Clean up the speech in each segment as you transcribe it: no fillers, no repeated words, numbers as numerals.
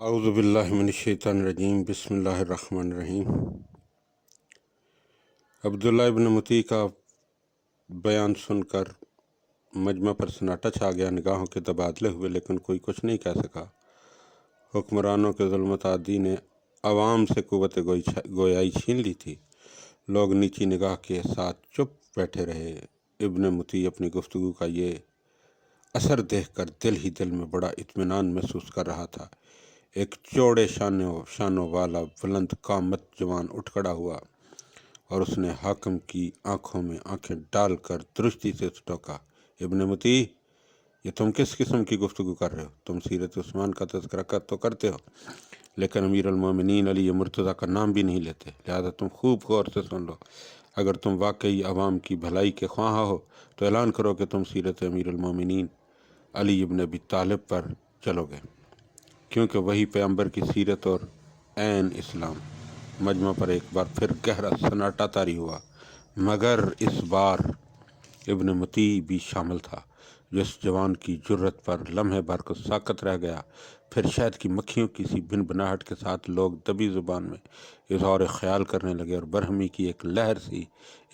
اعوذ باللہ من الشیطان الرجیم، بسم اللہ الرحمن الرحیم۔ عبداللہ ابن مطیع کا بیان سن کر مجمع پر سناٹا چھا گیا، نگاہوں کے تبادلے ہوئے لیکن کوئی کچھ نہیں کہہ سکا۔ حکمرانوں کے ظلم و تعدی نے عوام سے قوت گویائی چھین لی تھی۔ لوگ نیچی نگاہ کے ساتھ چپ بیٹھے رہے۔ ابن مطیع اپنی گفتگو کا یہ اثر دیکھ کر دل ہی دل میں بڑا اطمینان محسوس کر رہا تھا۔ ایک چوڑے شانوں والا بلند قامت جوان اٹھ کھڑا ہوا اور اس نے حاکم کی آنکھوں میں آنکھیں ڈال کر درستی سے ٹوکا، ابن مطیع، یہ تم کس قسم کی گفتگو کر رہے ہو؟ تم سیرت عثمان کا تذکرہ تو کرتے ہو لیکن امیر المومنین علی مرتضیٰ کا نام بھی نہیں لیتے، لہذا تم خوب غور سے سن لو۔ اگر تم واقعی عوام کی بھلائی کے خواہاں ہو تو اعلان کرو کہ تم سیرت امیر المومنین علی ابن ابی طالب پر چلو گے، کیونکہ وہی پیغمبر کی سیرت اور عین اسلام۔ مجمع پر ایک بار پھر گہرا سناٹا طاری ہوا، مگر اس بار ابن مطیع بھی شامل تھا، جو اس جوان کی جرت پر لمحے بھر کو ساکت رہ گیا۔ پھر شہد کی مکھیوں کی سی بنبناہٹ کے ساتھ لوگ دبی زبان میں اظہار خیال کرنے لگے اور برہمی کی ایک لہر سی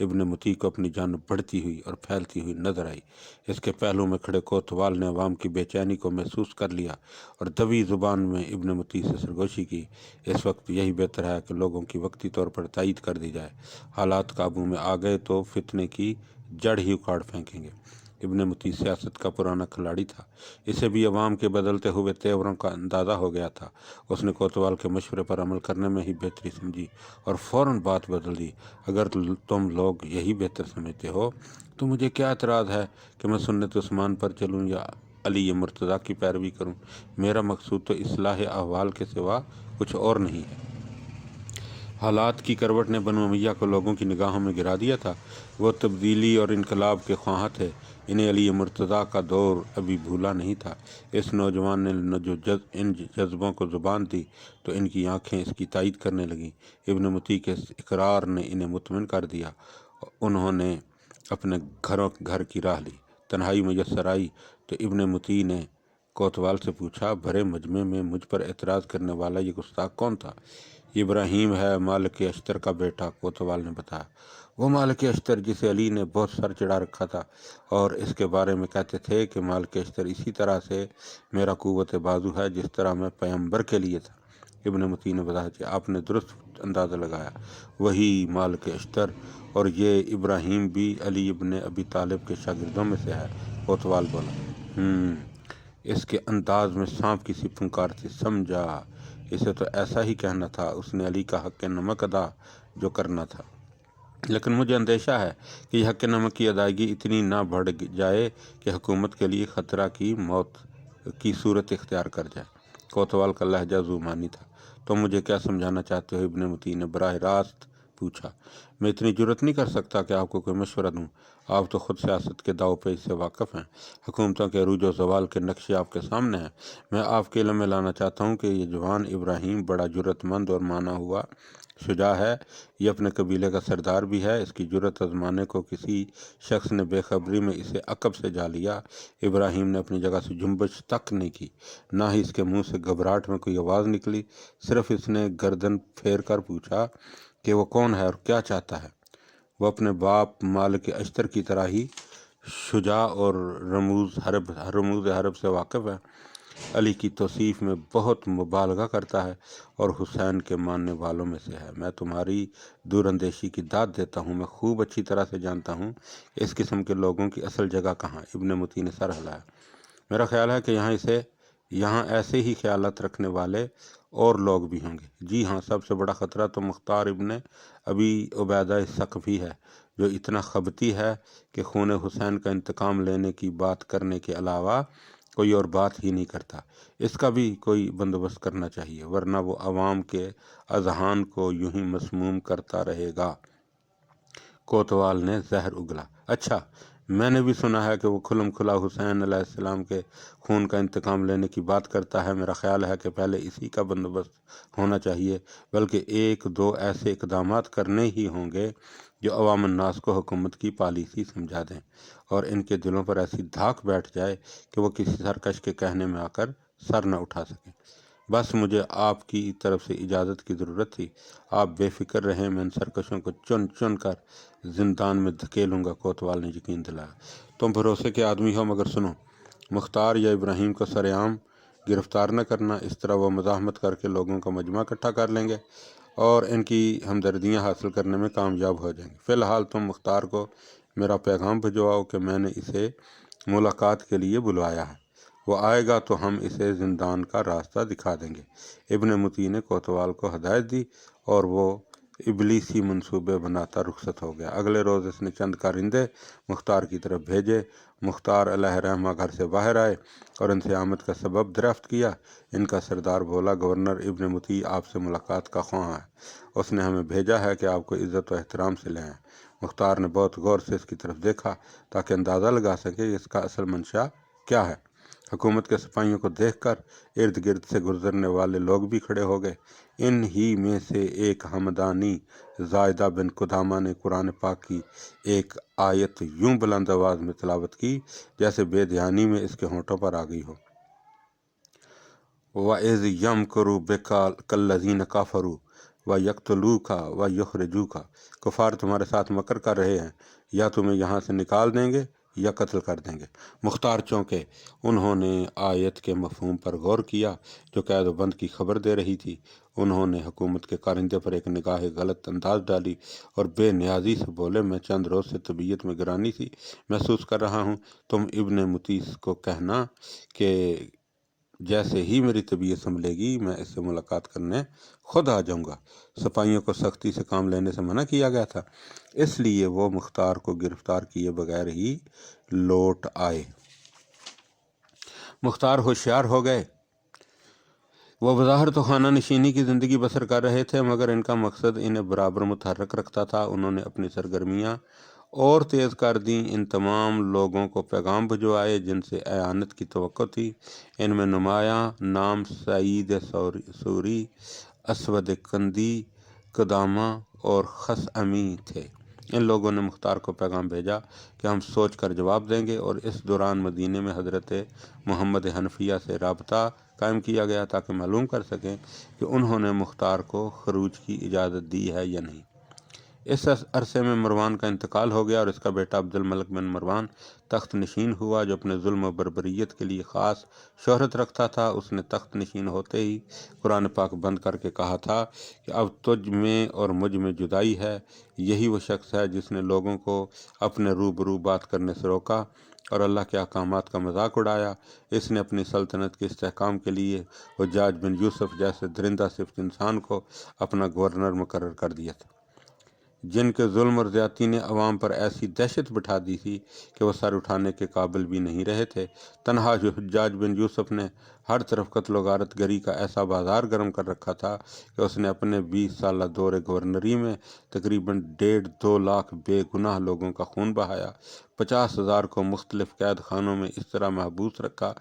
ابن مطیع کو اپنی جانب بڑھتی ہوئی اور پھیلتی ہوئی نظر آئی۔ اس کے پہلو میں کھڑے کوتوال نے عوام کی بے چینی کو محسوس کر لیا اور دبی زبان میں ابن مطیع سے سرگوشی کی۔ اس وقت یہی بہتر ہے کہ لوگوں کی وقتی طور پر تائید کر دی جائے۔ حالات قابو میں آ گئے تو فتنے کی جڑ ہی اکھاڑ پھینکیں گے۔ ابن مطیع سیاست کا پرانا کھلاڑی تھا، اسے بھی عوام کے بدلتے ہوئے تیوروں کا اندازہ ہو گیا تھا۔ اس نے کوتوال کے مشورے پر عمل کرنے میں ہی بہتری سمجھی اور فوراً بات بدل دی۔ اگر تم لوگ یہی بہتر سمجھتے ہو تو مجھے کیا اعتراض ہے کہ میں سنت عثمان پر چلوں یا علی مرتضیٰ کی پیروی کروں؟ میرا مقصود تو اصلاح احوال کے سوا کچھ اور نہیں ہے۔ حالات کی کروٹ نے بنو امیہ کو لوگوں کی نگاہوں میں گرا دیا تھا۔ وہ تبدیلی اور انقلاب کے خواہاں تھے، انہیں علی مرتضیٰ کا دور ابھی بھولا نہیں تھا۔ اس نوجوان نے ان جذبوں کو زبان دی تو ان کی آنکھیں اس کی تائید کرنے لگیں۔ ابن مطیع کے اس اقرار نے انہیں مطمئن کر دیا۔ انہوں نے اپنے گھر کی راہ لی۔ تنہائی میسر آئی تو ابن مطیع نے کوتوال سے پوچھا، بھرے مجمع میں مجھ پر اعتراض کرنے والا یہ گستاخ کون تھا؟ ابراہیم ہے، مالک اشتر کا بیٹا، کوتوال نے بتایا۔ وہ مالک اشتر جسے علی نے بہت سر چڑھا رکھا تھا اور اس کے بارے میں کہتے تھے کہ مالک اشتر اسی طرح سے میرا قوت بازو ہے جس طرح میں پیغمبر کے لیے تھا۔ ابن مطیع نے بتایا کہ آپ نے درست اندازہ لگایا، وہی مالک اشتر، اور یہ ابراہیم بھی علی ابن ابی طالب کے شاگردوں میں سے ہے۔ کوتوال بولا، اس کے انداز میں سانپ کی سی پھنکار تھی، سمجھا، اسے تو ایسا ہی کہنا تھا، اس نے علی کا حق نمک ادا جو کرنا تھا، لیکن مجھے اندیشہ ہے کہ یہ حق نمک کی ادائیگی اتنی نہ بڑھ جائے کہ حکومت کے لیے خطرہ کی موت کی صورت اختیار کر جائے۔ کوتوال کا لہجہ زومانی تھا۔ تم مجھے کیا سمجھانا چاہتے ہو؟ ابن مطیع نے براہ راست پوچھا۔ میں اتنی جرت نہیں کر سکتا کہ آپ کو کوئی مشورہ دوں، آپ تو خود سیاست کے داؤ پیچ سے واقف ہیں، حکومتوں کے عروج و زوال کے نقشے آپ کے سامنے ہیں۔ میں آپ کے علم میں لانا چاہتا ہوں کہ یہ جوان ابراہیم بڑا جرت مند اور مانا ہوا شجاع ہے، یہ اپنے قبیلے کا سردار بھی ہے۔ اس کی جرت آزمانے کو کسی شخص نے بے خبری میں اسے عقب سے جا لیا۔ ابراہیم نے اپنی جگہ سے جنبش تک نہیں کی، نہ ہی اس کے منہ سے گھبراہٹ میں کوئی آواز نکلی، صرف اس نے گردن پھیر کر پوچھا کہ وہ کون ہے اور کیا چاہتا ہے۔ وہ اپنے باپ مالک اشتر کی طرح ہی شجاع اور رموز حرب سے واقف ہے، علی کی توصیف میں بہت مبالغہ کرتا ہے اور حسین کے ماننے والوں میں سے ہے۔ میں تمہاری دور اندیشی کی داد دیتا ہوں، میں خوب اچھی طرح سے جانتا ہوں اس قسم کے لوگوں کی اصل جگہ کہاں۔ ابن مطیع نے سر ہلایا۔ میرا خیال ہے کہ یہاں ایسے ہی خیالات رکھنے والے اور لوگ بھی ہوں گے۔ جی ہاں، سب سے بڑا خطرہ تو مختار ابن ابی عبیدہ ثقفی ہے، جو اتنا خبتی ہے کہ خون حسین کا انتقام لینے کی بات کرنے کے علاوہ کوئی اور بات ہی نہیں کرتا۔ اس کا بھی کوئی بندوبست کرنا چاہیے، ورنہ وہ عوام کے اذہان کو یوں ہی مسموم کرتا رہے گا۔ کوتوال نے زہر اگلا۔ اچھا، میں نے بھی سنا ہے کہ وہ کھلم کھلا حسین علیہ السلام کے خون کا انتقام لینے کی بات کرتا ہے۔ میرا خیال ہے کہ پہلے اسی کا بندوبست ہونا چاہیے، بلکہ ایک دو ایسے اقدامات کرنے ہی ہوں گے جو عوام الناس کو حکومت کی پالیسی سمجھا دیں اور ان کے دلوں پر ایسی دھاک بیٹھ جائے کہ وہ کسی سرکش کے کہنے میں آ کر سر نہ اٹھا سکیں۔ بس مجھے آپ کی طرف سے اجازت کی ضرورت تھی۔ آپ بے فکر رہیں، میں ان سرکشوں کو چن چن کر زندان میں دھکیلوں گا، کوتوال نے یقین دلایا۔ تم بھروسے کے آدمی ہو، مگر سنو، مختار یا ابراہیم کو سر عام گرفتار نہ کرنا، اس طرح وہ مزاحمت کر کے لوگوں کا مجمع اکٹھا کر لیں گے اور ان کی ہمدردیاں حاصل کرنے میں کامیاب ہو جائیں گے۔ فی الحال تم مختار کو میرا پیغام بھجواؤ کہ میں نے اسے ملاقات کے لیے بلوایا ہے، وہ آئے گا تو ہم اسے زندان کا راستہ دکھا دیں گے۔ ابن مطیع نے کوتوال کو ہدایت دی اور وہ ابلیسی منصوبے بناتا رخصت ہو گیا۔ اگلے روز اس نے چند کارندے مختار کی طرف بھیجے۔ مختار علیہ رحمہ گھر سے باہر آئے اور ان سے آمد کا سبب دریافت کیا۔ ان کا سردار بولا، گورنر ابن مطیع آپ سے ملاقات کا خواہاں ہے، اس نے ہمیں بھیجا ہے کہ آپ کو عزت و احترام سے لے آئیں۔ مختار نے بہت غور سے اس کی طرف دیکھا تاکہ اندازہ لگا سکے کہ اس کا اصل منشا کیا ہے۔ حکومت کے سپاہیوں کو دیکھ کر ارد گرد سے گزرنے والے لوگ بھی کھڑے ہو گئے۔ ان ہی میں سے ایک ہمدانی زائدہ بن قدامہ نے قرآن پاک کی ایک آیت یوں بلند آواز میں تلاوت کی جیسے بے دھیانی میں اس کے ہونٹوں پر آ گئی ہو۔ وَإِذْ يَمْكُرُ بِكَ الَّذِينَ كَفَرُوا وَيَقْتُلُونَكَ وَيُخْرِجُونَ، کفار تمہارے ساتھ مکر کر رہے ہیں، یا تمہیں یہاں سے نکال دیں گے یا قتل کر دیں گے۔ مختار چونکے، انہوں نے آیت کے مفہوم پر غور کیا جو قید و بند کی خبر دے رہی تھی۔ انہوں نے حکومت کے کارندے پر ایک نگاہ غلط انداز ڈالی اور بے نیازی سے بولے، میں چند روز سے طبیعت میں گرانی سی محسوس کر رہا ہوں، تم ابن مطیع کو کہنا کہ جیسے ہی میری طبیعت سنبھلے گی میں اس سے ملاقات کرنے خود آ جاؤں گا۔ سپاہیوں کو سختی سے کام لینے سے منع کیا گیا تھا، اس لیے وہ مختار کو گرفتار کیے بغیر ہی لوٹ آئے۔ مختار ہوشیار ہو گئے۔ وہ بظاہر تو خانہ نشینی کی زندگی بسر کر رہے تھے، مگر ان کا مقصد انہیں برابر متحرک رکھتا تھا۔ انہوں نے اپنی سرگرمیاں اور تیز کر دیں، ان تمام لوگوں کو پیغام بھجوائے جن سے اعانت کی توقع تھی۔ ان میں نمایاں نام سعید سوری، اسود کندی، قدامہ اور خثعمی تھے۔ ان لوگوں نے مختار کو پیغام بھیجا کہ ہم سوچ کر جواب دیں گے، اور اس دوران مدینے میں حضرت محمد حنفیہ سے رابطہ قائم کیا گیا تاکہ معلوم کر سکیں کہ انہوں نے مختار کو خروج کی اجازت دی ہے یا نہیں۔ اس عرصے میں مروان کا انتقال ہو گیا اور اس کا بیٹا عبد الملک بن مروان تخت نشین ہوا، جو اپنے ظلم و بربریت کے لیے خاص شہرت رکھتا تھا۔ اس نے تخت نشین ہوتے ہی قرآن پاک بند کر کے کہا تھا کہ اب تجھ میں اور مجھ میں جدائی ہے۔ یہی وہ شخص ہے جس نے لوگوں کو اپنے روبرو بات کرنے سے روکا اور اللہ کے احکامات کا مذاق اڑایا۔ اس نے اپنی سلطنت کے استحکام کے لیے حجاج بن یوسف جیسے درندہ صفت انسان کو اپنا گورنر مقرر کر دیا تھا، جن کے ظلم اور زیادتی نے عوام پر ایسی دہشت بٹھا دی تھی کہ وہ سر اٹھانے کے قابل بھی نہیں رہے تھے۔ تنہا حجاج بن یوسف نے ہر طرف قتل و غارت گری کا ایسا بازار گرم کر رکھا تھا کہ اس نے اپنے 20 سالہ دور گورنری میں تقریباً 1.5-2 لاکھ بے گناہ لوگوں کا خون بہایا، 50,000 کو مختلف قید خانوں میں اس طرح محبوس رکھا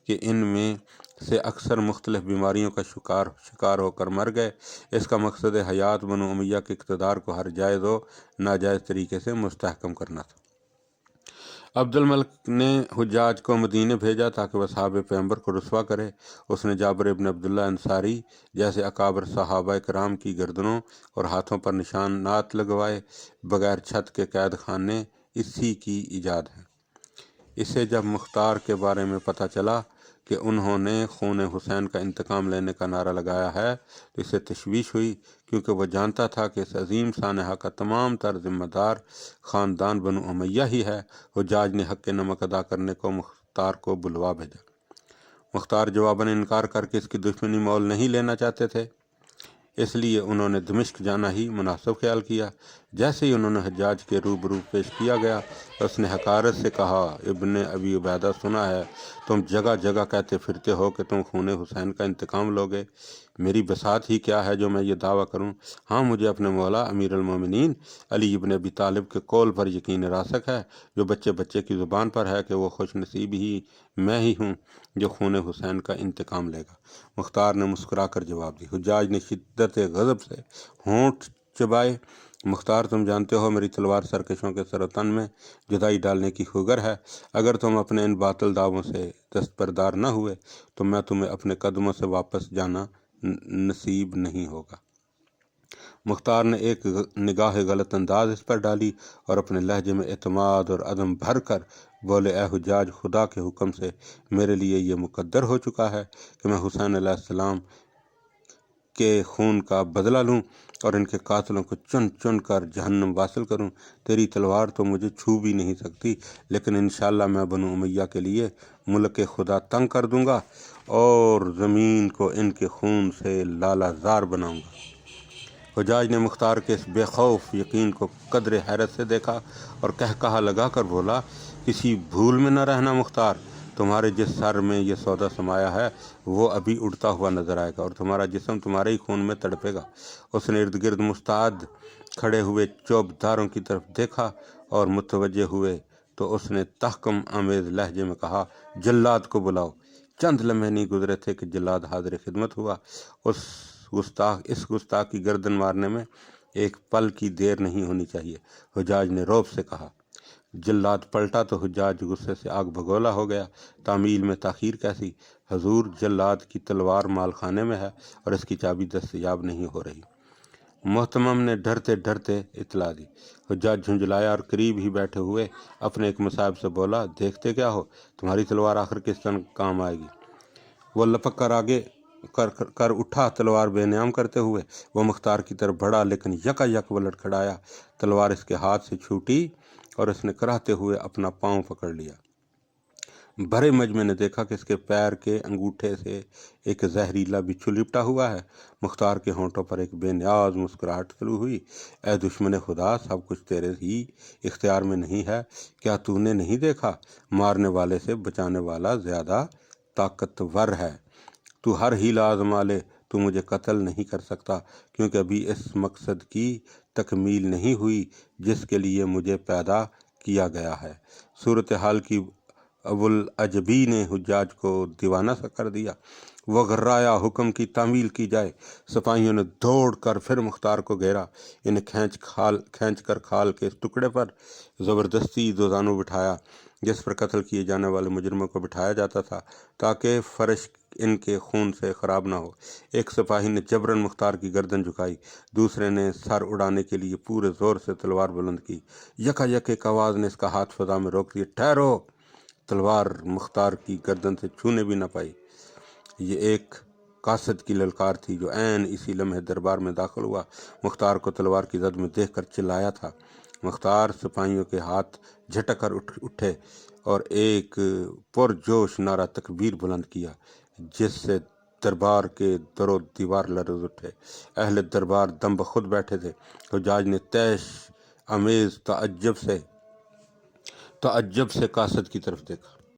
کہ ان میں سے اکثر مختلف بیماریوں کا شکار ہو کر مر گئے۔ اس کا مقصد حیات بنو امیہ کے اقتدار کو ہر جائز و ناجائز طریقے سے مستحکم کرنا تھا۔ عبد الملک نے حجاج کو مدینے بھیجا تاکہ وہ اصحاب پیغمبر کو رسوا کرے۔ اس نے جابر ابن عبداللہ انصاری جیسے اکابر صحابہ کرام کی گردنوں اور ہاتھوں پر نشانات لگوائے۔ بغیر چھت کے قید خانے اسی کی ایجاد ہیں۔ اسے جب مختار کے بارے میں پتہ چلا کہ انہوں نے خون حسین کا انتقام لینے کا نعرہ لگایا ہے تو اسے تشویش ہوئی، کیونکہ وہ جانتا تھا کہ اس عظیم سانحہ کا تمام تر ذمہ دار خاندان بنو امیہ ہی ہے۔ حجاج نے حق نمک ادا کرنے کو مختار کو بلوا بھیجا۔ مختار جواباً انکار کر کے اس کی دشمنی مول نہیں لینا چاہتے تھے، اس لیے انہوں نے دمشق جانا ہی مناسب خیال کیا۔ جیسے ہی انہوں نے حجاج کے روبرو پیش کیا گیا، اس نے حقارت سے کہا، ابن ابی عبیدہ، سنا ہے تم جگہ جگہ کہتے پھرتے ہو کہ تم خون حسین کا انتقام لوگے۔ میری بساط ہی کیا ہے جو میں یہ دعویٰ کروں؟ ہاں، مجھے اپنے مولا امیر المومنین علی ابن ابی طالب کے قول پر یقین راسخ ہے، جو بچے بچے کی زبان پر ہے، کہ وہ خوش نصیب ہی میں ہی ہوں جو خون حسین کا انتقام لے گا۔ مختار نے مسکرا کر جواب دی۔ حجاج نے شدت غضب سے ہونٹ چبائے۔ مختار تم جانتے ہو میری تلوار سرکشوں کے سر و تن میں جدائی ڈالنے کی خوگر ہے، اگر تم اپنے ان باطل دعووں سے دستبردار نہ ہوئے تو میں تمہیں اپنے قدموں سے واپس جانا نصیب نہیں ہوگا۔ مختار نے ایک نگاہ غلط انداز اس پر ڈالی اور اپنے لہجے میں اعتماد اور عدم بھر کر بولے، اے حجاج، خدا کے حکم سے میرے لیے یہ مقدر ہو چکا ہے کہ میں حسین علیہ السلام کے خون کا بدلہ لوں اور ان کے قاتلوں کو چن چن کر جہنم واصل کروں۔ تیری تلوار تو مجھے چھو بھی نہیں سکتی، لیکن انشاءاللہ میں بنو امیہ کے لیے ملک خدا تنگ کر دوں گا اور زمین کو ان کے خون سے لالہ زار بناؤں گا۔ حجاج نے مختار کے اس بے خوف یقین کو قدر حیرت سے دیکھا اور کہا لگا کر بولا، کسی بھول میں نہ رہنا مختار، تمہارے جس سر میں یہ سودا سمایا ہے وہ ابھی اڑتا ہوا نظر آئے گا اور تمہارا جسم تمہارے ہی خون میں تڑپے گا۔ اس نے ارد گرد مستعد کھڑے ہوئے چوبداروں کی طرف دیکھا اور متوجہ ہوئے تو اس نے تحکم آمیز لہجے میں کہا، جلاد کو بلاؤ۔ چند لمحے نہیں گزرے تھے کہ جلاد حاضر خدمت ہوا۔ اس گستاخ کی گردن مارنے میں ایک پل کی دیر نہیں ہونی چاہیے، حجاج نے رعب سے کہا۔ جلاد پلٹا تو حجاج غصے سے آگ بھگولا ہو گیا۔ تعمیل میں تاخیر کیسی؟ حضور، جلاد کی تلوار مال خانے میں ہے اور اس کی چابی دستیاب نہیں ہو رہی۔ محتمم نے ڈرتے ڈرتے اطلاع دی۔ حجاج جھنجھلایا اور قریب ہی بیٹھے ہوئے اپنے ایک مصاحب سے بولا، دیکھتے کیا ہو، تمہاری تلوار آخر کس طرح کام آئے گی؟ وہ لپک کر آگے کر اٹھا، تلوار بے نیام کرتے ہوئے وہ مختار کی طرف بڑھا، لیکن یکا یک وہ لڑکھڑایا، تلوار اس کے ہاتھ سے چھوٹی اور اس نے کراہتے ہوئے اپنا پاؤں پکڑ لیا۔ بھرے مجمع نے دیکھا کہ اس کے پیر کے انگوٹھے سے ایک زہریلا بچھو لپٹا ہوا ہے۔ مختار کے ہونٹوں پر ایک بے نیاز مسکراہٹ طلوع ہوئی۔ اے دشمن خدا، سب کچھ تیرے ہی اختیار میں نہیں ہے کیا تو نے نہیں دیکھا؟ مارنے والے سے بچانے والا زیادہ طاقتور ہے۔ تو ہر ہیلہ آزما لے، تو مجھے قتل نہیں کر سکتا، کیونکہ ابھی اس مقصد کی تکمیل نہیں ہوئی جس کے لیے مجھے پیدا کیا گیا ہے۔ صورتحال کی ابوالعجبی نے حجاج کو دیوانہ سا کر دیا۔ وہ غرایا، حکم کی تعمیل کی جائے۔ سپاہیوں نے دوڑ کر پھر مختار کو گھیرا، انہیں کھینچ کر کھال کے اس ٹکڑے پر زبردستی دوزانو بٹھایا جس پر قتل کیے جانے والے مجرموں کو بٹھایا جاتا تھا تاکہ فرش ان کے خون سے خراب نہ ہو۔ ایک سپاہی نے جبراً مختار کی گردن جھکائی، دوسرے نے سر اڑانے کے لیے پورے زور سے تلوار بلند کی۔ یکا یک ایک آواز نے اس کا ہاتھ فضا میں روک دیا، ٹھہرو! تلوار مختار کی گردن سے چھونے بھی نہ پائی۔ یہ ایک قاصد کی للکار تھی جو عین اسی لمحے دربار میں داخل ہوا۔ مختار کو تلوار کی زد میں دیکھ کر چلایا تھا۔ مختار سپاہیوں کے ہاتھ جھٹک کر اٹھے اور ایک پرجوش نعرہ تکبیر بلند کیا جس سے دربار کے در و دیوار لرز اٹھے۔ اہل دربار دم بخود بیٹھے تھے۔ حجاج نے طیش آمیز تعجب سے قاصد کی طرف دیکھا۔